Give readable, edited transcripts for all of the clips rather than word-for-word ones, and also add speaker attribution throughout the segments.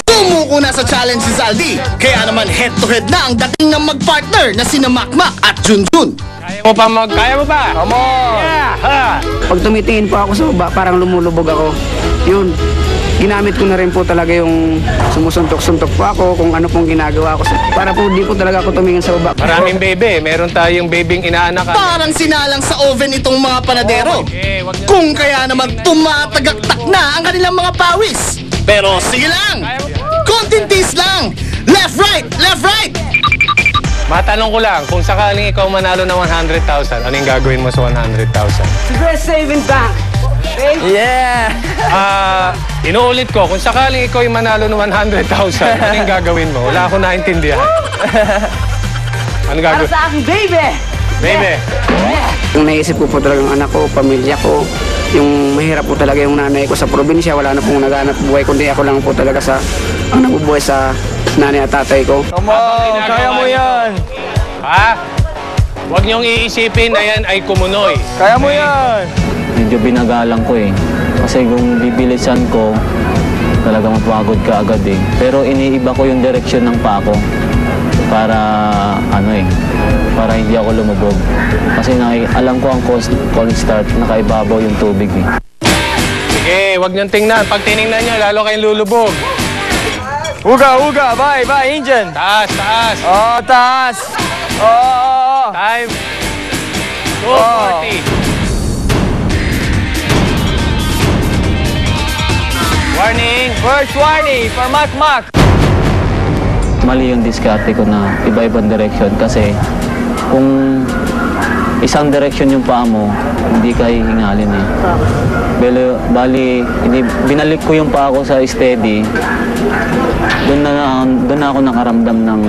Speaker 1: Sumuko na sa challenge si Zaldi. Kaya naman head-to-head na ang dating ng mag-partner na sina Makmak at Junjun.
Speaker 2: Kaya mo ba? Come on! Yeah!
Speaker 3: Pag tumitingin po ako sa baba, parang lumulubog ako. Yun, ginamit ko na rin po talaga yung sumusuntok-suntok po ako kung ano pong ginagawa ko. Para po di po talaga ako tumingin sa baba.
Speaker 2: Maraming bebe. Meron tayong babing inaanakan.
Speaker 1: Parang sinalang sa oven itong mga panadero. Kung kaya naman tumatagaktak na ang kanilang mga pawis. Pero sige lang! Konting tease lang! Left, right! Left, right!
Speaker 2: Matanong ko lang, kung sakaling ikaw manalo ng 100,000, anong gagawin mo sa 100,000?
Speaker 3: Best savings bank!
Speaker 2: Yeah! Inuulit ko, kung sakaling ikaw yung manalo ng 100,000, anong gagawin mo? Wala akong naintindihan. Anong gagawin?
Speaker 3: Para sa akin, baby!
Speaker 2: Baby!
Speaker 3: Ang naisip ko po talagang anak ko, pamilya ko, yung mahirap po talaga yung nanay ko sa probinsya, wala na pong naghanap buhay, kundi ako lang po talaga ang nabubuhay sa nanay at tatay ko.
Speaker 2: Come on, kaya mo yan! Ha? Huwag niyong iisipin na yan ay kumunoy. Kaya mo yan!
Speaker 4: Medyo binagalang ko eh. Kasi kung bibilisan ko, talaga mapagod ka agad eh. Pero iniiba ko yung direksyon ng pako para para hindi ako lumubog. Kasi alam ko ang cold start, nakaibabaw yung tubig eh.
Speaker 2: Sige, huwag niyong tingnan. Pag tiningnan niyo, lalo kayong lulubog.
Speaker 5: Uga, bye, engine.
Speaker 2: Taas, taas.
Speaker 5: Oh, taas. Oh.
Speaker 2: Time. 2:40. Warning.
Speaker 5: First warning for Makmak.
Speaker 4: Mali yung diskarte ko na iba-ibang direksyon kasi kung isang direksyon yung paa mo, hindi ka hihingalin eh. Binalik ko yung paa ko sa steady. Doon na ako nakaramdam ng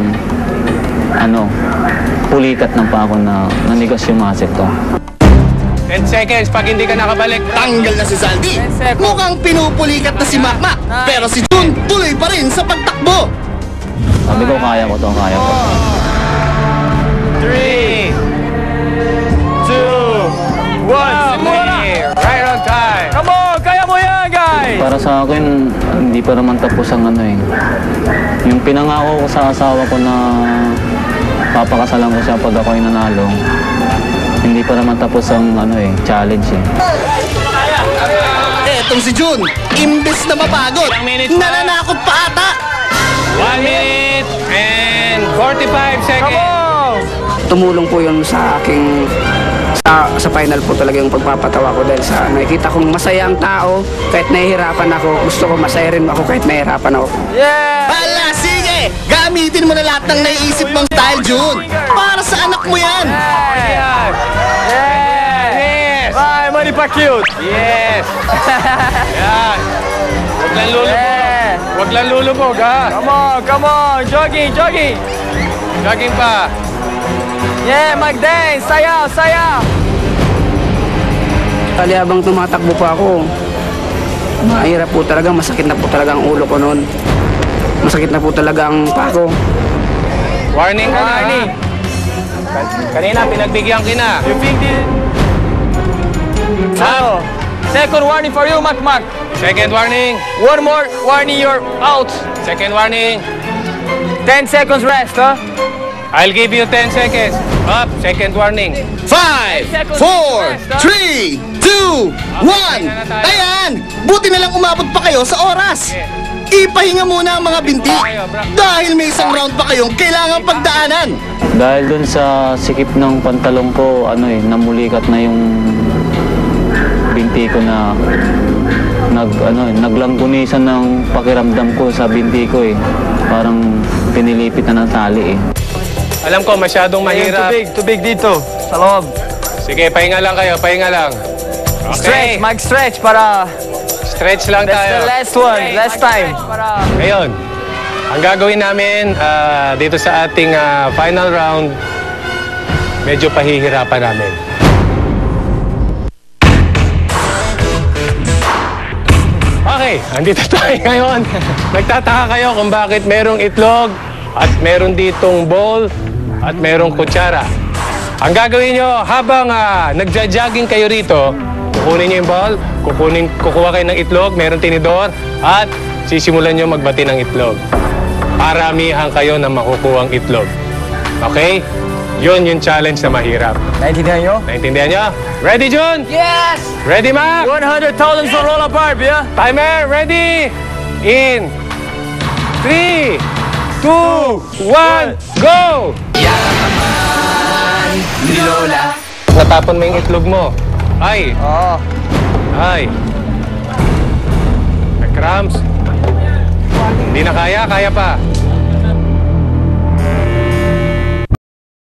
Speaker 4: pulikat ng paa ko na nanigas yung muscle ko.
Speaker 2: 10 seconds pag hindi ka nakabalik.
Speaker 1: Tanggal na si Zaldi. Mukhang pinupulikat na si Makmak. Pero si Jun tuloy pa rin sa pagtakbo.
Speaker 4: Sabi ko, kaya ko to, kaya ko.
Speaker 2: 3, 2, 1. Right on time.
Speaker 5: Come on, kaya mo yan, guys.
Speaker 4: Para sa akin, hindi pa naman tapos ang yung pinangako ko sa asawa ko na papakasalan ko siya pag ako'y nanalo. Hindi pa naman tapos ang challenge eh.
Speaker 1: Etong si Jun, imbes na mapagod, nananakot pa ata.
Speaker 2: 1 minute and 45 seconds.
Speaker 3: Tumulong po yun sa aking sa final po talaga yung pagpapatawa ko dahil sa nakikita kong masaya ang tao kahit nahihirapan ako. Gusto ko masaya rin ako kahit nahihirapan ako.
Speaker 5: Yeah!
Speaker 1: Hala, sige! Gamitin mo na lahat ng naiisip mong style, Jun. Para sa anak mo yan.
Speaker 2: Yes! Yes!
Speaker 5: Bye, Manny Pacquiao.
Speaker 2: Yes! Yan! Huwag lang lulubog. Huwag lang lulubog, ha?
Speaker 5: Come on, jogging.
Speaker 2: Jogging pa.
Speaker 5: Yeah, mag-dance, sayaw.
Speaker 3: Kali habang tumatakbo pa ako, mahirap po talaga, masakit na po talaga ang ulo ko noon. Masakit na po talaga ang paa ko.
Speaker 2: Warning ka na, ha? Kanina, pinagbigyan kina.
Speaker 5: You think this... So, second warning for you, Makmak.
Speaker 2: Second warning.
Speaker 5: One more warning, you're out.
Speaker 2: Second warning.
Speaker 5: 10 seconds rest, huh?
Speaker 2: I'll give you 10 seconds. Up. Second warning.
Speaker 1: 5, 4, 3, 2, 1. Ayan! Buti na lang umabot pa kayo sa oras. Ipahinga muna ang mga binti. Dahil may isang round pa kayong kailangang pagdaanan.
Speaker 4: Dahil dun sa sikip ng pantalong ko, namulikat na yung binti ko na naglangkunisan ng pakiramdam ko sa binti ko eh. Parang pinilipit na ng tali eh.
Speaker 2: Alam ko, masyadong mahirap.
Speaker 5: Tubig dito, sa loob.
Speaker 2: Sige, pahinga lang kayo, pahinga lang. Okay.
Speaker 5: Mag-stretch para...
Speaker 2: Stretch lang tayo.
Speaker 5: That's the last one, last time.
Speaker 2: Ngayon, ang gagawin namin dito sa ating final round, medyo pahihirapan namin. Okay, andito tayo ngayon. Nagtataka kayo kung bakit merong itlog at meron ditong bowl at merong kutsara. Ang gagawin nyo habang nagja-jogging kayo rito, kukunin niyo yung ball, kukuha kayo ng itlog, meron tinidor, at sisimulan niyo magbati ng itlog. Paramihan kayo na makukuha ang itlog. Okay? Yun yung challenge na mahirap.
Speaker 5: Naintindihan nyo?
Speaker 2: Naintindihan niyo? Ready, Jun?
Speaker 5: Yes!
Speaker 2: Ready, Mac?
Speaker 5: 100,000 for Lola Barb, yeah?
Speaker 2: Timer, ready? In 3, 2, 1, go! Natapon mo yung itlog mo. Ay,
Speaker 5: Oo.
Speaker 2: ay. Nag-cramps. Hindi na kaya, kaya pa.